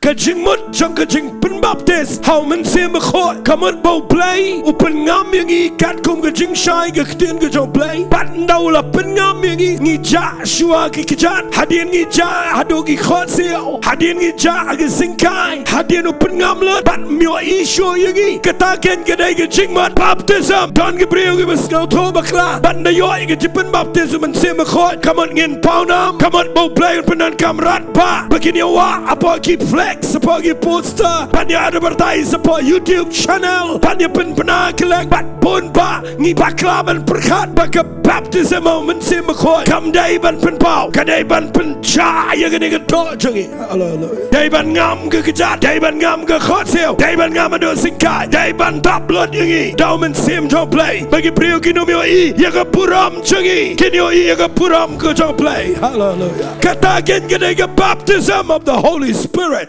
Kajing mut jang kajing pen baptis how men se me khot kamat bau play upen ngam yang I kat kum kajing shai ke ktien ke jong play pat ndau la pen ngam yang I ngi ja shua ki kijat hadien ngi ja hado ki khot seo hadien ngi ja ke singkai hadien upen ngam le pat myo I sho yang I kata ken ke dai kajing mat baptism don ke breu ke beskau to bakla pat nda yo ke jipen baptism men se me khot kamat ngin paunam kamat bau play penan kamrat pa begini wa apa ki sebagai poster, banyak advertise sebagai YouTube channel, banyak pernah kelak bat pun ba, ni baklaman perkat baka baptism moment si makoi, kam day ban penpau, kadai ban pencaya kene ketok jangi, day ban ngam ke kejat, day ban ngam ke khotsel, day ban ngam ada singkai, day ban tablet jangi, daumen sim jong play, bagi priu kino mio I, ya ke puram jangi, kino I ya ke puram ke jong play, hallelujah. Katakan kene ke baptism of the Holy Spirit.